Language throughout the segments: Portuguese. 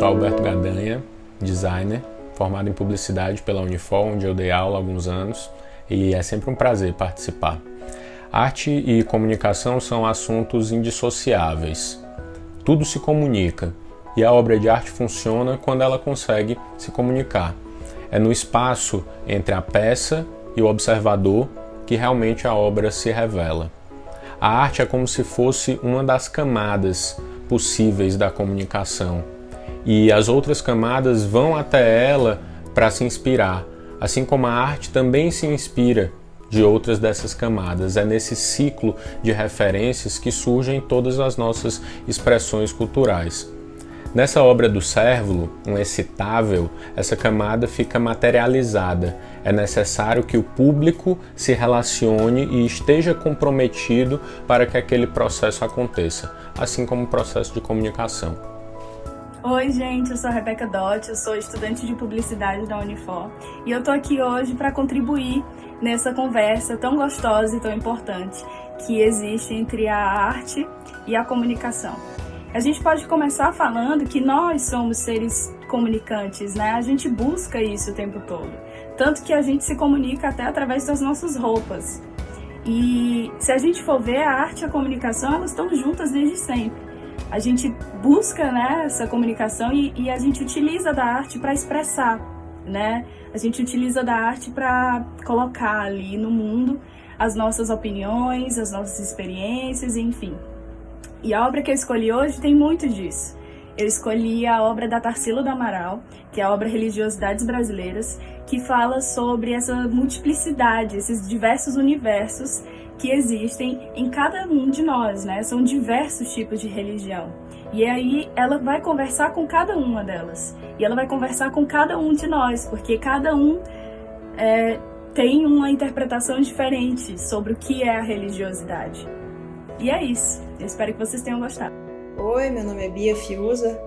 sou Alberto Gadanha, designer, formado em publicidade pela Unifor, onde eu dei aula há alguns anos, e é sempre um prazer participar. Arte e comunicação são assuntos indissociáveis. Tudo se comunica, e a obra de arte funciona quando ela consegue se comunicar. É no espaço entre a peça e o observador que realmente a obra se revela. A arte é como se fosse uma das camadas possíveis da comunicação, e as outras camadas vão até ela para se inspirar, assim como a arte também se inspira de outras dessas camadas. É nesse ciclo de referências que surgem todas as nossas expressões culturais. Nessa obra do Cérvulo, um excitável, essa camada fica materializada. É necessário que o público se relacione e esteja comprometido para que aquele processo aconteça, assim como o processo de comunicação. Oi, gente, eu sou a Rebeca Dott, eu sou estudante de publicidade da Unifor e eu tô aqui hoje para contribuir nessa conversa tão gostosa e tão importante que existe entre a arte e a comunicação. A gente pode começar falando que nós somos seres comunicantes, né? A gente busca isso o tempo todo. Tanto que a gente se comunica até através das nossas roupas. E se a gente for ver, a arte e a comunicação, elas estão juntas desde sempre. A gente busca, né, essa comunicação e a gente utiliza da arte para expressar, né? A gente utiliza da arte para colocar ali no mundo as nossas opiniões, as nossas experiências, enfim. E a obra que eu escolhi hoje tem muito disso. Eu escolhi a obra da Tarsila do Amaral, que é a obra Religiosidades Brasileiras, que fala sobre essa multiplicidade, esses diversos universos que existem em cada um de nós, né? São diversos tipos de religião. E aí ela vai conversar com cada uma delas. E ela vai conversar com cada um de nós, porque cada um tem uma interpretação diferente sobre o que é a religiosidade. E é isso. Eu espero que vocês tenham gostado. Oi, meu nome é Bia Fiuza,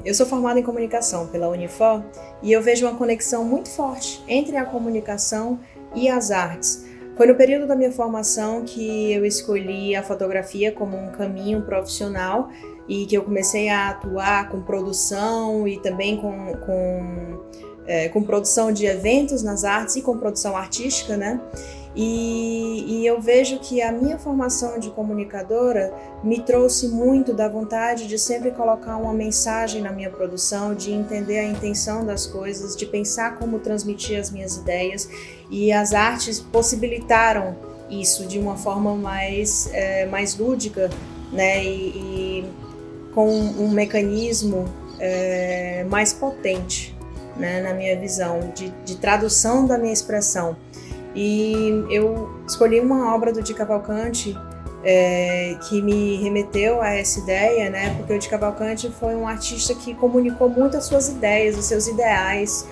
eu sou formada em comunicação pela Unifor e eu vejo uma conexão muito forte entre a comunicação e as artes. Foi no período da minha formação que eu escolhi a fotografia como um caminho profissional e que eu comecei a atuar com produção e também com produção de eventos nas artes e com produção artística, né? E eu vejo que a minha formação de comunicadora me trouxe muito da vontade de sempre colocar uma mensagem na minha produção, de entender a intenção das coisas, de pensar como transmitir as minhas ideias, e as artes possibilitaram isso de uma forma mais lúdica, né? E com um mecanismo mais potente, né? Na minha visão, de tradução da minha expressão. E eu escolhi uma obra do Di Cavalcanti que me remeteu a essa ideia, né? Porque o Di Cavalcanti foi um artista que comunicou muito as suas ideias, os seus ideais,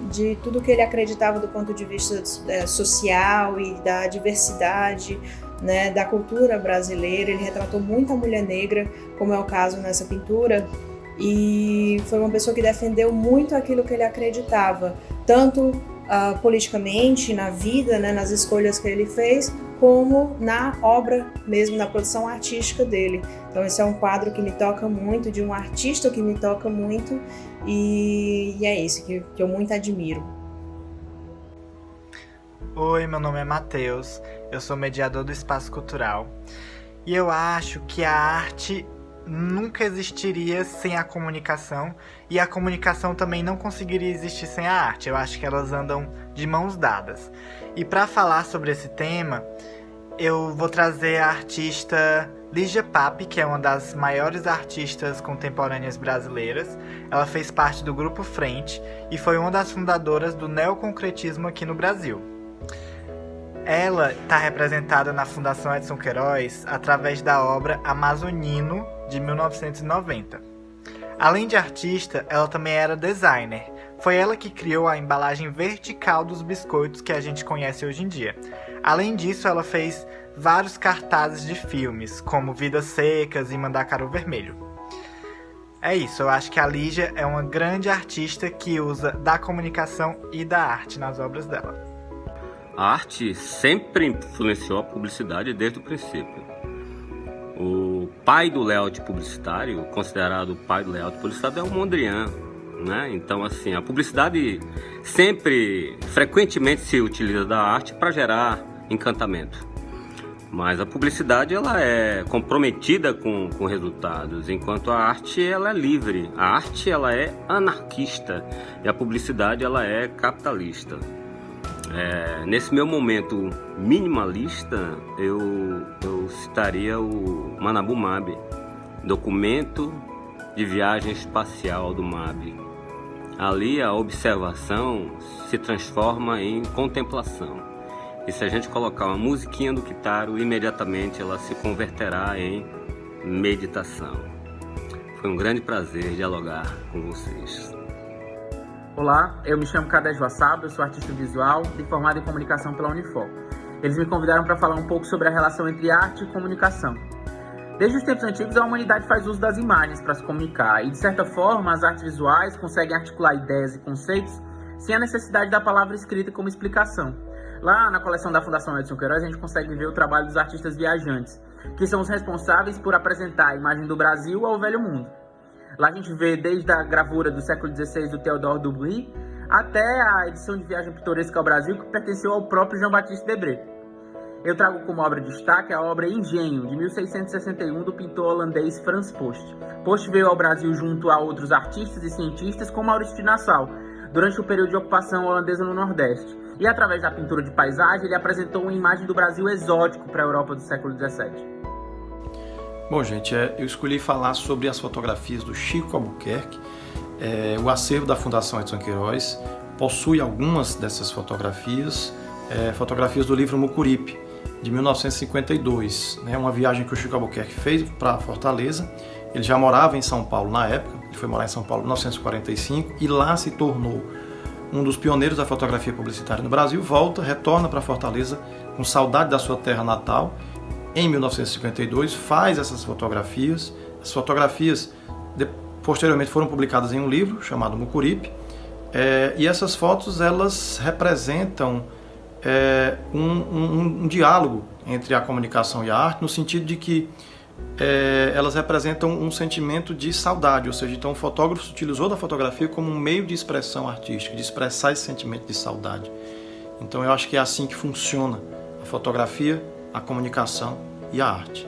de tudo que ele acreditava do ponto de vista social e da diversidade, né, da cultura brasileira. Ele retratou muito a mulher negra, como é o caso nessa pintura, e foi uma pessoa que defendeu muito aquilo que ele acreditava, tanto politicamente, na vida, né, nas escolhas que ele fez, como na obra mesmo, na produção artística dele. Então esse é um quadro que me toca muito, de um artista que me toca muito, e é isso que eu muito admiro. Oi, meu nome é Matheus, eu sou mediador do Espaço Cultural, e eu acho que a arte nunca existiria sem a comunicação, e a comunicação também não conseguiria existir sem a arte. Eu acho que elas andam de mãos dadas. E para falar sobre esse tema, eu vou trazer a artista Lígia Pape, que é uma das maiores artistas contemporâneas brasileiras. Ela fez parte do Grupo Frente e foi uma das fundadoras do neoconcretismo aqui no Brasil. Ela está representada na Fundação Edson Queiroz através da obra Amazonino, de 1990. Além de artista, ela também era designer. Foi ela que criou a embalagem vertical dos biscoitos que a gente conhece hoje em dia. Além disso, ela fez vários cartazes de filmes, como Vidas Secas e Mandacaru Vermelho. É isso, eu acho que a Lígia é uma grande artista que usa da comunicação e da arte nas obras dela. A arte sempre influenciou a publicidade desde o princípio. pai do layout publicitário, considerado o pai do layout publicitário, é o Mondrian, né? Então, assim, a publicidade frequentemente se utiliza da arte para gerar encantamento. Mas a publicidade, ela é comprometida com resultados, enquanto a arte, ela é livre. A arte, ela é anarquista e a publicidade, ela é capitalista. Nesse meu momento minimalista, eu citaria o Manabu MAB, documento de viagem espacial do MAB. Ali a observação se transforma em contemplação. E se a gente colocar uma musiquinha do Kitaro, imediatamente ela se converterá em meditação. Foi um grande prazer dialogar com vocês. Olá, eu me chamo Kadesh Wassab, eu sou artista visual e formado em comunicação pela Unifor. Eles me convidaram para falar um pouco sobre a relação entre arte e comunicação. Desde os tempos antigos, a humanidade faz uso das imagens para se comunicar e, de certa forma, as artes visuais conseguem articular ideias e conceitos sem a necessidade da palavra escrita como explicação. Lá na coleção da Fundação Edson Queiroz, a gente consegue ver o trabalho dos artistas viajantes, que são os responsáveis por apresentar a imagem do Brasil ao velho mundo. Lá a gente vê desde a gravura do século XVI do Théodore Dubreuil até a edição de Viagem Pitoresca ao Brasil, que pertenceu ao próprio Jean-Baptiste Debré. Eu trago como obra de destaque a obra Engenho, de 1661, do pintor holandês Frans Post. Post veio ao Brasil junto a outros artistas e cientistas, como Maurício de Nassau, durante o período de ocupação holandesa no Nordeste. E através da pintura de paisagem, ele apresentou uma imagem do Brasil exótico para a Europa do século XVII. Bom, gente, eu escolhi falar sobre as fotografias do Chico Albuquerque. O acervo da Fundação Edson Queiroz possui algumas dessas fotografias, fotografias do livro Mucuripe, de 1952. Uma viagem que o Chico Albuquerque fez para Fortaleza. Ele já morava em São Paulo na época, ele foi morar em São Paulo em 1945 e lá se tornou um dos pioneiros da fotografia publicitária no Brasil. Retorna para Fortaleza com saudade da sua terra natal. Em 1952 faz essas fotografias. As fotografias posteriormente foram publicadas em um livro chamado Mucuripe. E essas fotos elas representam um diálogo entre a comunicação e a arte, no sentido de que elas representam um sentimento de saudade, ou seja, então o fotógrafo se utilizou da fotografia como um meio de expressão artística, de expressar esse sentimento de saudade. Então eu acho que é assim que funciona a fotografia, a comunicação e a arte.